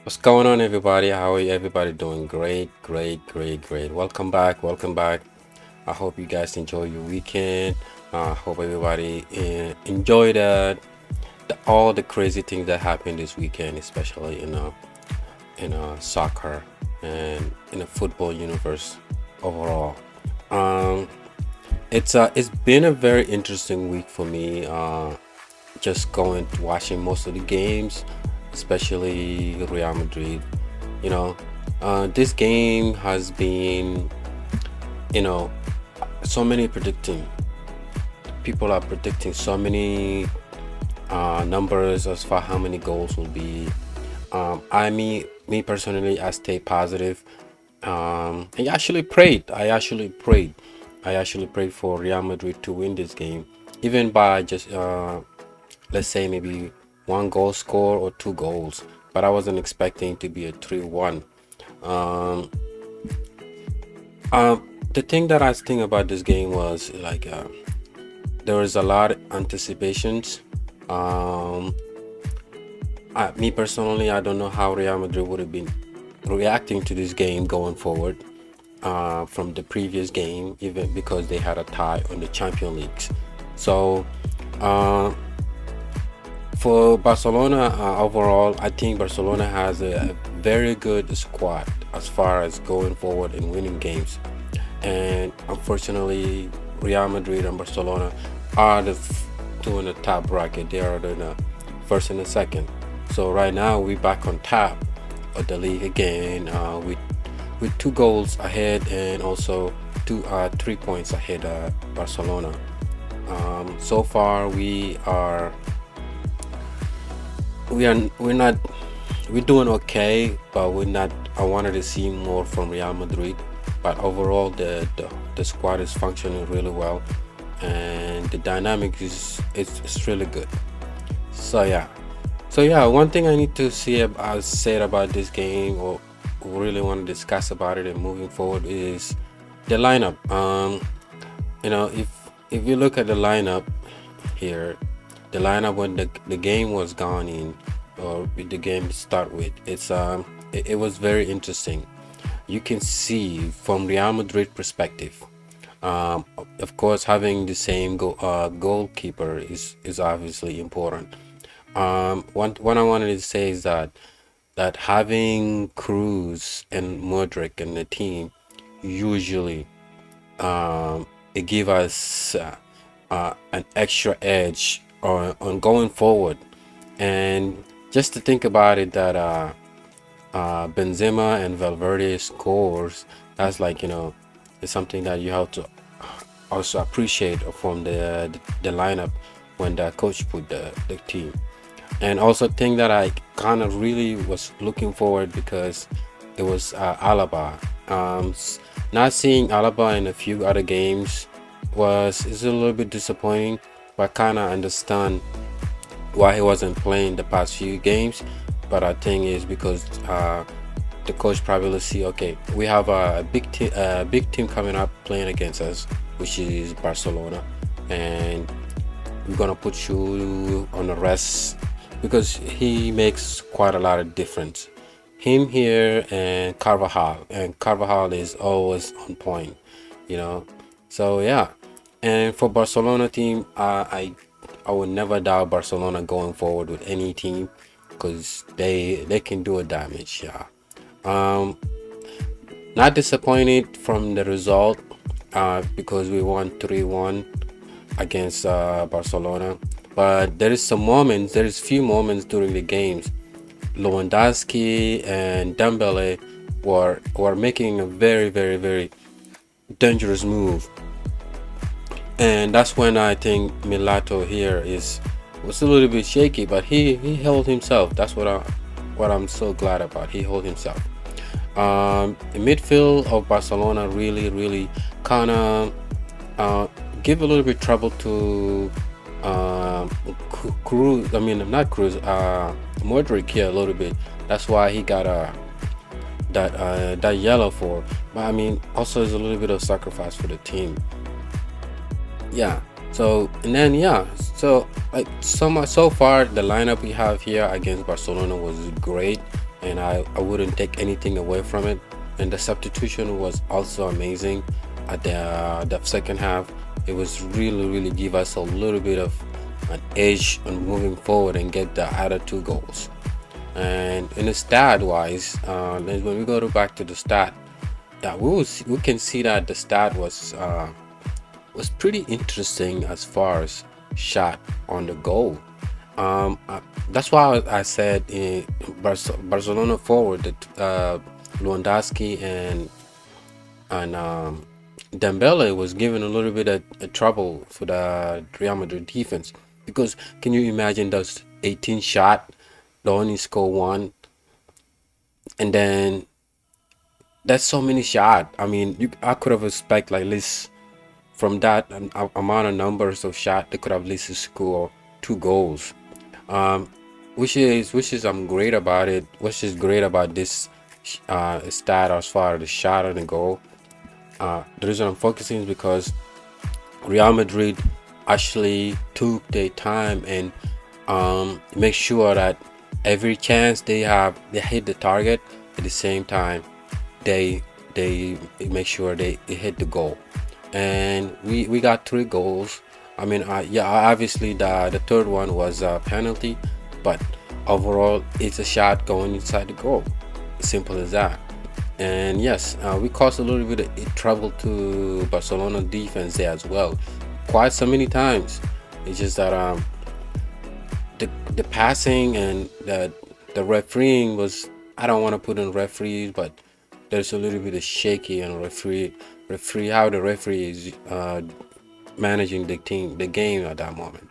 What's going on, everybody? How are everybody doing? Great, great, great, great. Welcome back. Welcome back. I hope you guys enjoy your weekend. I hope everybody enjoyed all the crazy things that happened this weekend, especially soccer and in the football universe overall. Um, it's been a very interesting week for me. Just going to watching most of the games, especially Real Madrid. You know, this game has been, you know, so many predicting. People are predicting so many numbers as far how many goals will be. Me personally, I stay positive. I actually prayed. I actually prayed for Real Madrid to win this game, even by just let's say maybe one goal score or two goals. But I wasn't expecting to be a 3-1. Um, the thing that I think about this game was like there was a lot of anticipations. Um, Me personally, I don't know how Real Madrid would have been reacting to this game going forward from the previous game, even because they had a tie on the Champions Leagues. So uh, for Barcelona, overall, I think Barcelona has a very good squad as far as going forward and winning games. And unfortunately, Real Madrid and Barcelona are two in the top bracket. They are the first and the second. So right now we're back on top of the league again, with two goals ahead and also 3 points ahead of Barcelona. So far we're not we're doing okay, but we're not. I wanted to see more from Real Madrid, but overall the squad is functioning really well, and the dynamic is it's really good. So yeah, one thing I need to say about this game, or really want to discuss about it and moving forward, is the lineup. If you look at the lineup here, the lineup when the game was gone in, or with the game to start with, it was very interesting. You can see from Real Madrid perspective, of course, having the same goalkeeper is obviously important. What I wanted to say is that having Cruz and Modric in the team usually, it give us an extra edge on going forward. And just to think about it, that Benzema and Valverde scores, that's like, it's something that you have to also appreciate from the lineup when the coach put the team. And also think that I kind of really was looking forward, because it was Alaba. Not seeing Alaba in a few other games is a little bit disappointing, but I kind of understand why he wasn't playing the past few games. But I think is because the coach probably see, okay, we have a big team coming up playing against us, which is Barcelona, and we're gonna put you on the rest, because he makes quite a lot of difference. Him here and Carvajal is always on point, you know. So yeah, and for Barcelona team, I would never doubt Barcelona going forward with any team, because they can do a damage. Yeah. Um, Not disappointed from the result, because we won 3-1 against Barcelona. But there is few moments during the games. Lewandowski and Dembele were making a very, very, very dangerous move, and that's when I think Milato here was a little bit shaky, but he held himself. That's what I'm so glad about. He held himself. The midfield of Barcelona really kind of give a little bit trouble to Cruz. I mean, not Cruz. Modric here a little bit. That's why he got that yellow for. But I mean, also is a little bit of sacrifice for the team. Yeah. So and then so like so far the lineup we have here against Barcelona was great. and I wouldn't take anything away from it. And the substitution was also amazing at the second half. It was really give us a little bit of an edge on moving forward and get the other two goals. And in the stat wise, then when we go back to the stat, yeah, we can see that the stat was pretty interesting as far as shot on the goal. That's why I said in Barcelona forward that Lewandowski and Dembele was given a little bit of trouble for the Real Madrid defense, because can you imagine those 18 shot, they only score one, and then that's so many shot. I mean, I could have expect like this from that amount of numbers of shot. They could have at least score two goals, um, which is great about it. Which is great about this stat as far as the shot and the goal. The reason I'm focusing is because Real Madrid actually took their time and make sure that every chance they have, they hit the target. At the same time, they make sure they hit the goal. And we got three goals. I mean, yeah, obviously the third one was a penalty, but overall it's a shot going inside the goal. Simple as that. And yes, we caused a little bit of trouble to Barcelona defense there as well, quite so many times. It's just that the passing and the refereeing was, I don't want to put in referees, but there's a little bit of shaky on referee how the referee is managing the game at that moment.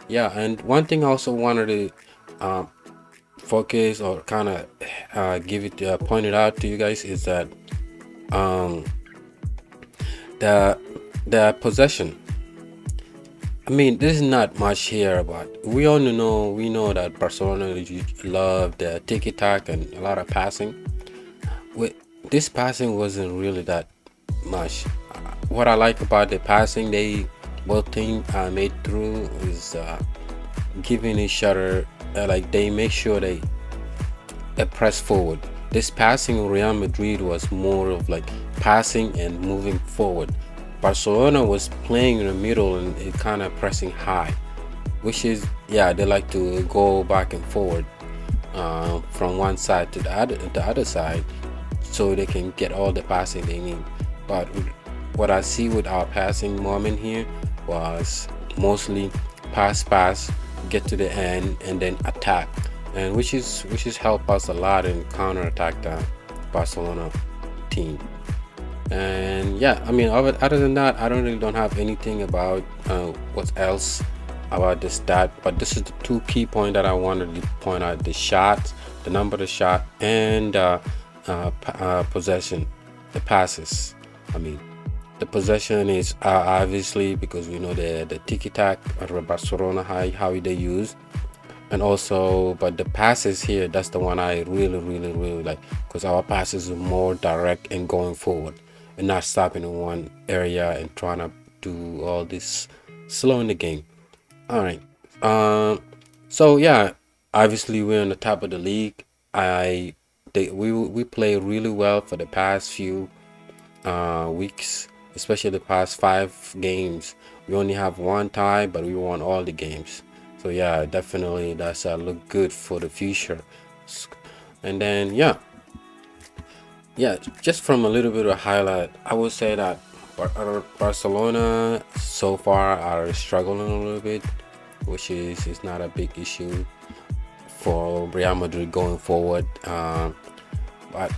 Yeah, and one thing I also wanted to uh, focus or kind of give it point it out to you guys is that um, the the possession. I mean, there's not much here, but we know that Barcelona love the tiki taka and a lot of passing. With this passing wasn't really that much. What I like about the passing they both team made through is giving each other like they make sure they press forward. This passing Real Madrid was more of like passing and moving forward. Barcelona was playing in the middle and it kind of pressing high, which is, yeah, they like to go back and forward from one side to the other side, so they can get all the passing they need. But what I see with our passing moment here was mostly pass, get to the end, and then attack, and which is help us a lot in counter attack the Barcelona team. And yeah, I mean, other than that, I don't have anything about what else about the stat. But this is the two key point that I wanted to point out: the shots, the number of the shot, and possession, the passes. I mean, the possession is obviously because we know the tiki tac at Barcelona how they use, and also but the passes here, that's the one I really like, because our passes are more direct and going forward and not stopping in one area and trying to do all this slowing the game. All right. So yeah, obviously we're on the top of the league. We play really well for the past few weeks, especially the past 5 games. We only have one tie, but we won all the games. So yeah, definitely that's look good for the future. And then yeah, just from a little bit of highlight, I would say that Barcelona so far are struggling a little bit, which is not a big issue for Real Madrid going forward. But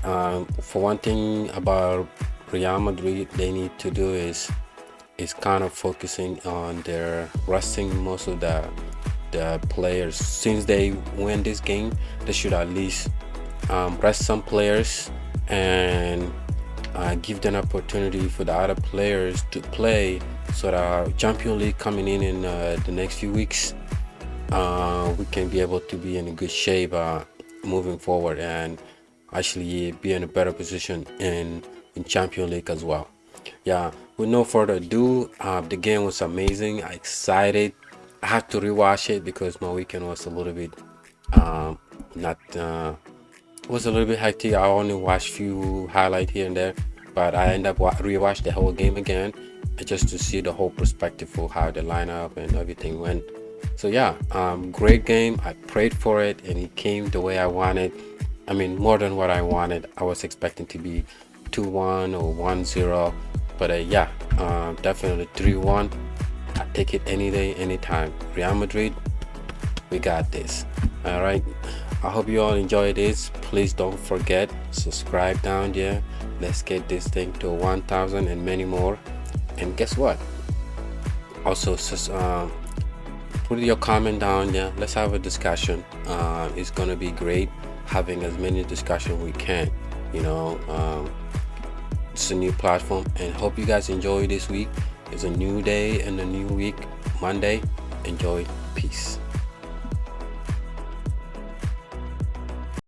for one thing about Real Madrid, they need to do is kind of focusing on their resting most of the players. Since they win this game, they should at least rest some players and give them opportunity for the other players to play, so that Champions League coming in the next few weeks, we can be able to be in a good shape moving forward and actually be in a better position in Champions League as well. Yeah, with no further ado, the game was amazing. I excited. I had to rewatch it because my weekend was a little bit not was a little bit hectic. I only watched few highlight here and there, but I end up rewatch the whole game again, just to see the whole perspective of how the lineup and everything went. So yeah, great game. I prayed for it, and it came the way I wanted. I mean, more than what I wanted. I was expecting to be 2-1 or 1-0, but yeah, definitely 3-1. I take it any day, anytime. Real Madrid, we got this. All right, I hope you all enjoy this. Please don't forget, subscribe down there. Let's get this thing to 1,000 and many more. And guess what, also put your comment down there. Let's have a discussion. It's gonna be great having as many discussion we can, you know. It's a new platform, and hope you guys enjoy this week. It's a new day and a new week. Monday. Enjoy. Peace.